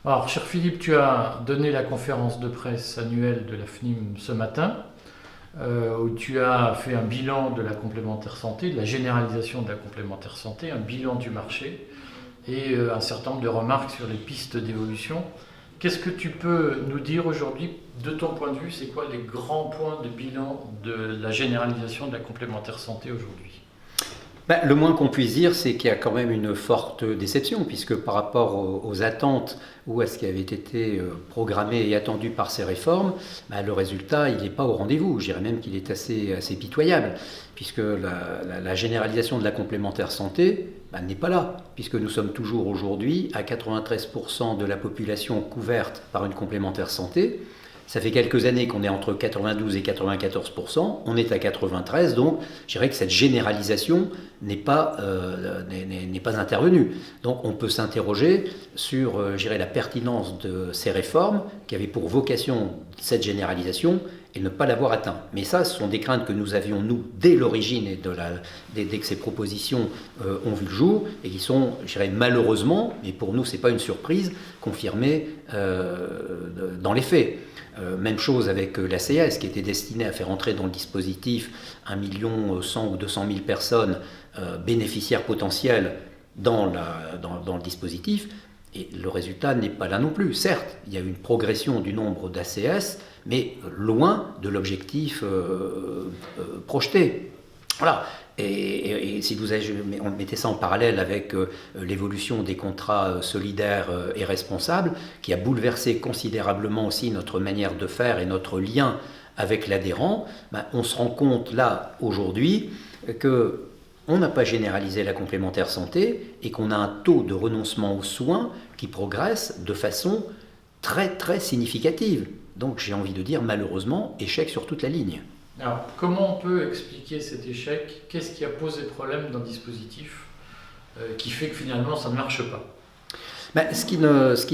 Alors, cher Philippe, tu as donné la conférence de presse annuelle de la FNIM ce matin, où tu as fait un bilan de la complémentaire santé, de la généralisation de la complémentaire santé, un bilan du marché et un certain nombre de remarques sur les pistes d'évolution. Qu'est-ce que tu peux nous dire aujourd'hui, de ton point de vue, c'est quoi les grands points de bilan de la généralisation de la complémentaire santé aujourd'hui? Le moins qu'on puisse dire, c'est qu'il y a quand même une forte déception, puisque par rapport aux attentes ou à ce qui avait été programmé et attendu par ces réformes, le résultat, il n'est pas au rendez-vous. Je dirais même qu'il est assez pitoyable, puisque la généralisation de la complémentaire santé n'est pas là, puisque nous sommes toujours aujourd'hui à 93% de la population couverte par une complémentaire santé. Ça fait quelques années qu'on est entre 92 et 94%, on est à 93%, donc je dirais que cette généralisation n'est pas intervenue. Donc on peut s'interroger sur je dirais, la pertinence de ces réformes qui avaient pour vocation cette généralisation et ne pas l'avoir atteint. Mais ça, ce sont des craintes que nous avions, nous, dès l'origine et dès que ces propositions ont vu le jour, et qui sont, je dirais, malheureusement, mais pour nous, ce n'est pas une surprise, confirmées dans les faits. Même chose avec l'ACS, qui était destinée à faire entrer dans le dispositif 1 100 000 ou 200 000 personnes bénéficiaires potentielles dans le dispositif. Et le résultat n'est pas là non plus. Certes, il y a eu une progression du nombre d'ACS, mais loin de l'objectif projeté. Voilà. Et si on mettait ça en parallèle avec l'évolution des contrats solidaires et responsables, qui a bouleversé considérablement aussi notre manière de faire et notre lien avec l'adhérent, on se rend compte là, aujourd'hui, qu'on n'a pas généralisé la complémentaire santé et qu'on a un taux de renoncement aux soins qui progresse de façon très très significative. Donc j'ai envie de dire malheureusement échec sur toute la ligne. Alors, comment on peut expliquer cet échec? Qu'est-ce qui a posé problème dans le dispositif qui fait que finalement ça ne marche pas? Ce qui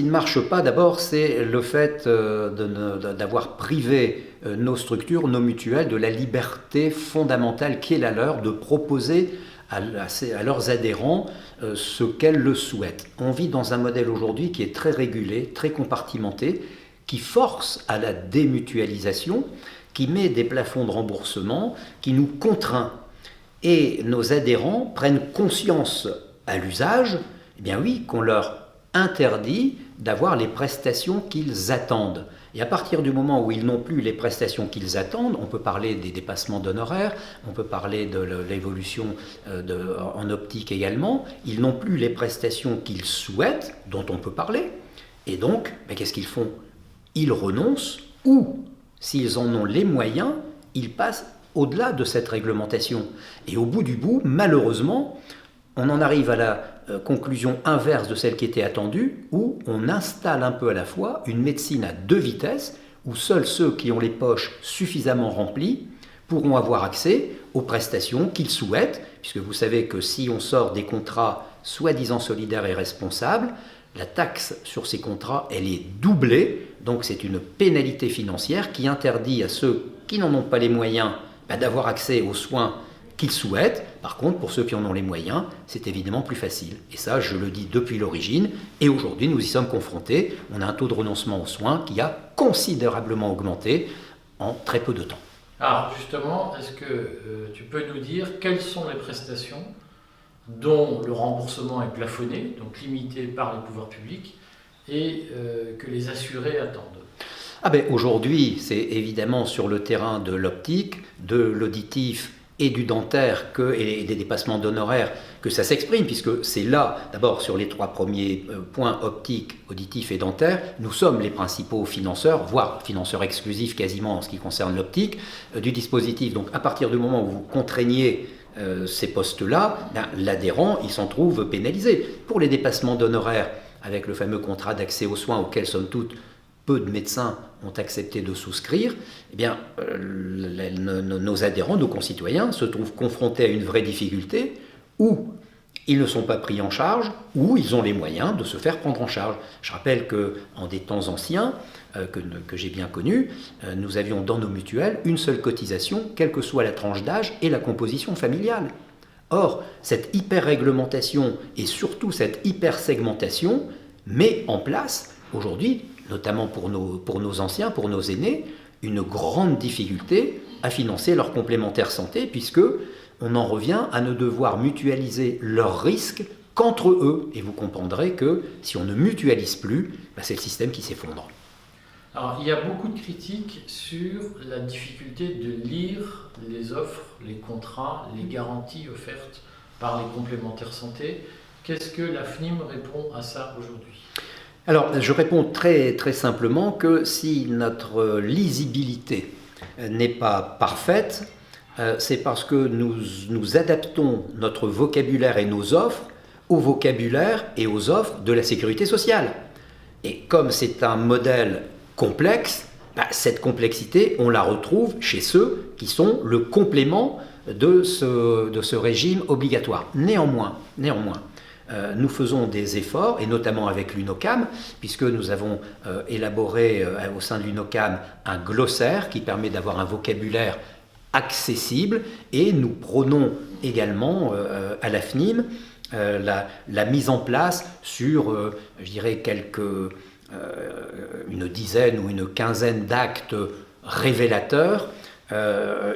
ne marche pas d'abord, c'est le fait d'avoir privé nos structures, nos mutuelles, de la liberté fondamentale qui est la leur de proposer à leurs adhérents ce qu'elles le souhaitent. On vit dans un modèle aujourd'hui qui est très régulé, très compartimenté, qui force à la démutualisation, qui met des plafonds de remboursement, qui nous contraint. Et nos adhérents prennent conscience à l'usage, eh bien oui, qu'on leur interdit d'avoir les prestations qu'ils attendent. Et à partir du moment où ils n'ont plus les prestations qu'ils attendent, on peut parler des dépassements d'honoraires, on peut parler de l'évolution en optique également, ils n'ont plus les prestations qu'ils souhaitent, dont on peut parler. Et donc, qu'est-ce qu'ils font? Ils renoncent ou s'ils en ont les moyens, ils passent au-delà de cette réglementation. Et au bout du bout, malheureusement, on en arrive à la conclusion inverse de celle qui était attendue, où on installe un peu à la fois une médecine à deux vitesses, où seuls ceux qui ont les poches suffisamment remplies pourront avoir accès aux prestations qu'ils souhaitent, puisque vous savez que si on sort des contrats soi-disant solidaires et responsables, la taxe sur ces contrats, elle est doublée, donc c'est une pénalité financière qui interdit à ceux qui n'en ont pas les moyens d'avoir accès aux soins qu'ils souhaitent. Par contre, pour ceux qui en ont les moyens, c'est évidemment plus facile. Et ça, je le dis depuis l'origine, et aujourd'hui nous y sommes confrontés. On a un taux de renoncement aux soins qui a considérablement augmenté en très peu de temps. Alors justement, est-ce que tu peux nous dire quelles sont les prestations dont le remboursement est plafonné, donc limité par les pouvoirs publics, et que les assurés attendent? Aujourd'hui, c'est évidemment sur le terrain de l'optique, de l'auditif et du dentaire et des dépassements d'honoraires que ça s'exprime, puisque c'est là, d'abord sur les trois premiers points, optique, auditif et dentaire, nous sommes les principaux financeurs, voire financeurs exclusifs quasiment en ce qui concerne l'optique, du dispositif. Donc à partir du moment où vous contraignez ces postes-là, l'adhérent, il s'en trouve pénalisé. Pour les dépassements d'honoraires, avec le fameux contrat d'accès aux soins auquel, somme toute, peu de médecins ont accepté de souscrire, nos adhérents, nos concitoyens, se trouvent confrontés à une vraie difficulté où ils ne sont pas pris en charge, ou ils ont les moyens de se faire prendre en charge. Je rappelle qu'en des temps anciens, que j'ai bien connus, nous avions dans nos mutuelles une seule cotisation, quelle que soit la tranche d'âge et la composition familiale. Or, cette hyper-réglementation et surtout cette hyper-segmentation met en place aujourd'hui, notamment pour nos anciens, pour nos aînés, une grande difficulté à financer leur complémentaire santé, puisque on en revient à ne devoir mutualiser leurs risques qu'entre eux. Et vous comprendrez que si on ne mutualise plus, c'est le système qui s'effondre. Alors, il y a beaucoup de critiques sur la difficulté de lire les offres, les contrats, les garanties offertes par les complémentaires santé. Qu'est-ce que la FNIM répond à ça aujourd'hui ? Alors, je réponds très, très simplement que si notre lisibilité n'est pas parfaite, c'est parce que nous adaptons notre vocabulaire et nos offres au vocabulaire et aux offres de la sécurité sociale. Et comme c'est un modèle complexe, cette complexité, on la retrouve chez ceux qui sont le complément de ce régime obligatoire. Néanmoins, nous faisons des efforts, et notamment avec l'UNOCAM, puisque nous avons élaboré au sein de l'UNOCAM un glossaire qui permet d'avoir un vocabulaire accessible, et nous prônons également à la FNIM la mise en place sur, je dirais, une dizaine ou une quinzaine d'actes révélateurs,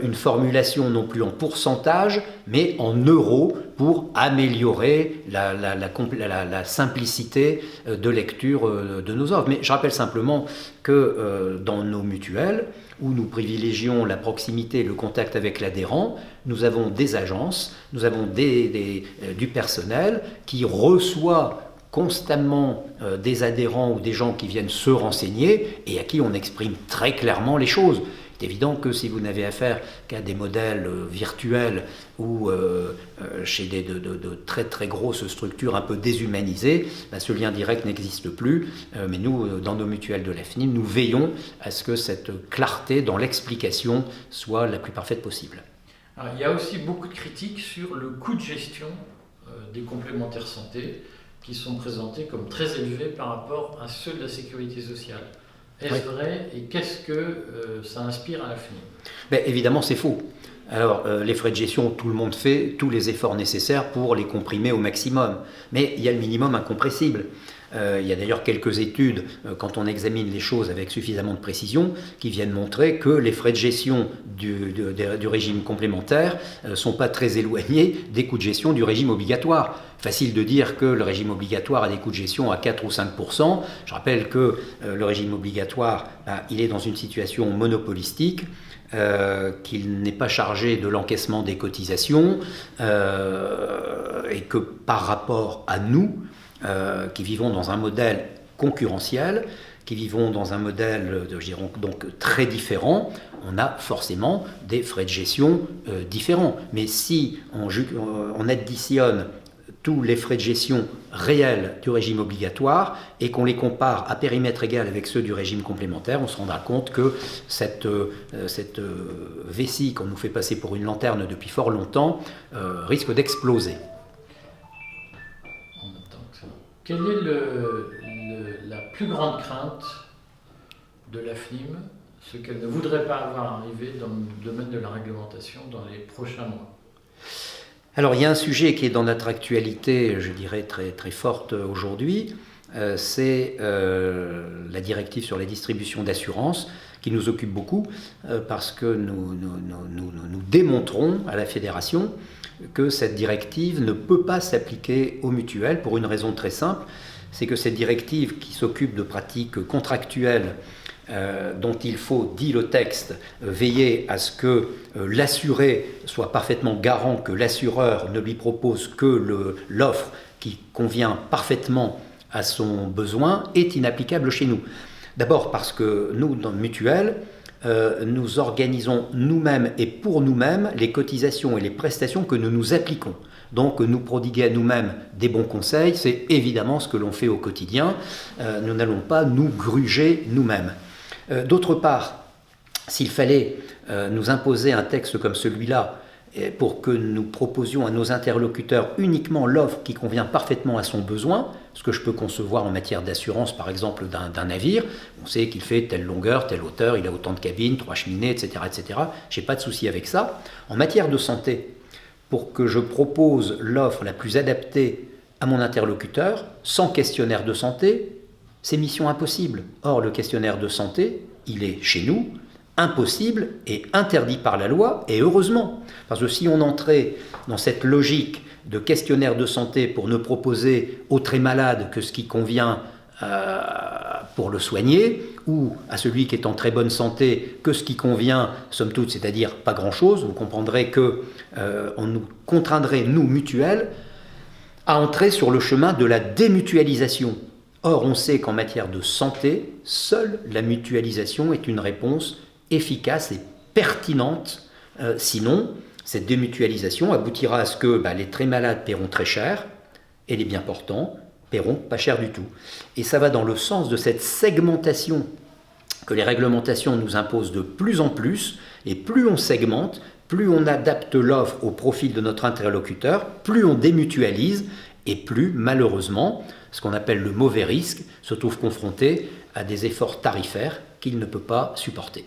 une formulation non plus en pourcentage, mais en euros pour améliorer la simplicité de lecture de nos offres. Mais je rappelle simplement que dans nos mutuelles, où nous privilégions la proximité et le contact avec l'adhérent, nous avons des agences, nous avons du personnel qui reçoit constamment des adhérents ou des gens qui viennent se renseigner et à qui on exprime très clairement les choses. C'est évident que si vous n'avez affaire qu'à des modèles virtuels ou chez de très très grosses structures un peu déshumanisées, ce lien direct n'existe plus. Mais nous, dans nos mutuelles de la FNIM, nous veillons à ce que cette clarté dans l'explication soit la plus parfaite possible. Alors, il y a aussi beaucoup de critiques sur le coût de gestion des complémentaires santé qui sont présentés comme très élevés par rapport à ceux de la sécurité sociale. Est-ce vrai et qu'est-ce que ça inspire à la FNIM ? Évidemment, c'est faux. Alors, les frais de gestion, tout le monde fait tous les efforts nécessaires pour les comprimer au maximum. Mais il y a le minimum incompressible. Il y a d'ailleurs quelques études, quand on examine les choses avec suffisamment de précision, qui viennent montrer que les frais de gestion du régime complémentaire ne sont pas très éloignés des coûts de gestion du régime obligatoire. Facile de dire que le régime obligatoire a des coûts de gestion à 4 ou 5%. Je rappelle que le régime obligatoire, il est dans une situation monopolistique, qu'il n'est pas chargé de l'encaissement des cotisations et que par rapport à nous, qui vivons dans un modèle concurrentiel, qui vivons dans un modèle donc très différent, on a forcément des frais de gestion différents. Mais si on additionne tous les frais de gestion réels du régime obligatoire et qu'on les compare à périmètre égal avec ceux du régime complémentaire, on se rendra compte que cette vessie qu'on nous fait passer pour une lanterne depuis fort longtemps risque d'exploser. Quelle est la plus grande crainte de la FNIM, ce qu'elle ne voudrait pas avoir arrivé dans le domaine de la réglementation dans les prochains mois ? Alors, il y a un sujet qui est dans notre actualité, je dirais, très, très forte aujourd'hui, c'est la directive sur la distribution d'assurance qui nous occupe beaucoup parce que nous démontrons à la Fédération que cette directive ne peut pas s'appliquer aux mutuelles pour une raison très simple, c'est que cette directive qui s'occupe de pratiques contractuelles dont il faut, dit le texte, veiller à ce que l'assuré soit parfaitement garant que l'assureur ne lui propose que l'offre qui convient parfaitement à son besoin, est inapplicable chez nous. D'abord parce que nous, dans le mutuelle, nous organisons nous-mêmes et pour nous-mêmes les cotisations et les prestations que nous nous appliquons. Donc nous prodiguer à nous-mêmes des bons conseils, c'est évidemment ce que l'on fait au quotidien. Nous n'allons pas nous gruger nous-mêmes. D'autre part, s'il fallait nous imposer un texte comme celui-là pour que nous proposions à nos interlocuteurs uniquement l'offre qui convient parfaitement à son besoin, ce que je peux concevoir en matière d'assurance par exemple d'un navire, on sait qu'il fait telle longueur, telle hauteur, il a autant de cabines, 3 cheminées, etc. Je n'ai pas de souci avec ça. En matière de santé, pour que je propose l'offre la plus adaptée à mon interlocuteur, sans questionnaire de santé, c'est mission impossible. Or, le questionnaire de santé, il est chez nous impossible et interdit par la loi, et heureusement. Parce que si on entrait dans cette logique de questionnaire de santé pour ne proposer au très malade que ce qui convient pour le soigner, ou à celui qui est en très bonne santé que ce qui convient, somme toute, c'est-à-dire pas grand-chose, vous comprendrez qu'on nous contraindrait, nous, mutuelles, à entrer sur le chemin de la démutualisation. Or, on sait qu'en matière de santé, seule la mutualisation est une réponse efficace et pertinente. Sinon, cette démutualisation aboutira à ce que les très malades paieront très cher et les bien portants paieront pas cher du tout. Et ça va dans le sens de cette segmentation que les réglementations nous imposent de plus en plus, et plus on segmente, plus on adapte l'offre au profil de notre interlocuteur, plus on démutualise, et plus, malheureusement, ce qu'on appelle le mauvais risque se trouve confronté à des efforts tarifaires qu'il ne peut pas supporter.